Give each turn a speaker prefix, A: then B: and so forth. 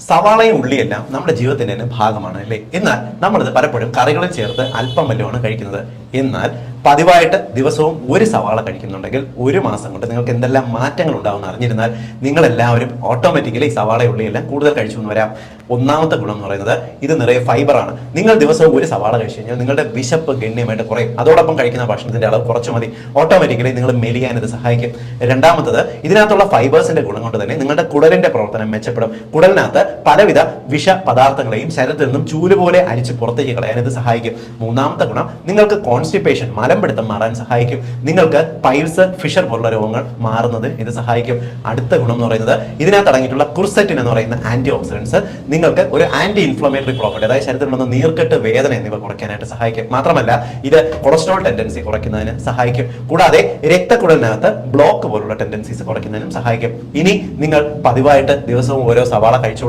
A: സവാളയും ഉള്ളിയെല്ലാം നമ്മുടെ ജീവിതത്തിന്റെ തന്നെ ഭാഗമാണ് അല്ലേ. എന്നാൽ നമ്മളിത് പലപ്പോഴും കറികളിൽ ചേർത്ത് അല്പം വല്ലതുമാണ് കഴിക്കുന്നത്. എന്നാൽ പതിവായിട്ട് ദിവസവും ഒരു സവാള കഴിക്കുന്നുണ്ടെങ്കിൽ ഒരു മാസം കൊണ്ട് നിങ്ങൾക്ക് എന്തെല്ലാം മാറ്റങ്ങൾ ഉണ്ടാവുമെന്ന് അറിഞ്ഞിരുന്നാൽ നിങ്ങൾ എല്ലാവരും ഓട്ടോമാറ്റിക്കലി സവാള ഉള്ളിയെല്ലാം കൂടുതൽ കഴിച്ചു എന്ന് വരാം. ഒന്നാമത്തെ ഗുണം എന്ന് പറയുന്നത് ഇത് നിറയെ ഫൈബറാണ്. നിങ്ങൾ ദിവസവും ഒരു സവാള കഴിച്ചു കഴിഞ്ഞാൽ നിങ്ങളുടെ വിശപ്പ് ഗണ്യമായിട്ട് കുറയും. അതോടൊപ്പം കഴിക്കുന്ന ഭക്ഷണത്തിന്റെ അളവ് കുറച്ചു മതി. ഓട്ടോമാറ്റിക്കലി നിങ്ങൾ മെലിയാൻ ഇത് സഹായിക്കും. രണ്ടാമത്തത്, ഇതിനകത്തുള്ള ഫൈബേഴ്സിന്റെ ഗുണം കൊണ്ട് തന്നെ നിങ്ങളുടെ കുടലിന്റെ പ്രവർത്തനം മെച്ചപ്പെടും. കുടലിനകത്ത് പലവിധ വിഷ പദാർത്ഥങ്ങളെയും ശരീരത്തിൽ നിന്നും ചൂല് പോലെ അരിച്ച് പുറത്തേക്ക് കളയാൻ ഇത് സഹായിക്കും. മൂന്നാമത്തെ ഗുണം, നിങ്ങൾക്ക് കോൺസ്റ്റിപ്പേഷൻ മലമ്പിടുത്തം മാറാൻ സഹായിക്കും. നിങ്ങൾക്ക് പൈൽസ്, ഫിഷർ പോലുള്ള രോഗങ്ങൾ മാറുന്നതിന് ഇത് സഹായിക്കും. അടുത്ത ഗുണം എന്ന് പറയുന്നത് ഇതിനകത്ത് അടങ്ങിയിട്ടുള്ള കുർസെറ്റിൻ എന്ന് പറയുന്ന ആന്റി ഓക്സിഡൻസ് നിങ്ങൾക്ക് ഒരു ആന്റി ഇൻഫ്ലമേറ്ററി പ്രോപ്പർട്ടി, അതായത് ശരീരത്തിലുള്ള നീർക്കെട്ട്, വേദന എന്നിവ കുറയ്ക്കാനായിട്ട് സഹായിക്കും. മാത്രമല്ല ഇത് കൊളസ്ട്രോൾ ടെൻഡൻസി കുറയ്ക്കുന്നതിന് സഹായിക്കും. കൂടാതെ രക്തക്കുഴലിനകത്ത് ബ്ലോക്ക് പോലുള്ള ടെൻഡൻസീസ് കുറയ്ക്കുന്നതിനും സഹായിക്കും. ഇനി നിങ്ങൾ പതിവായിട്ട് ദിവസവും ഓരോ സവാള കഴിച്ചുകൊണ്ട്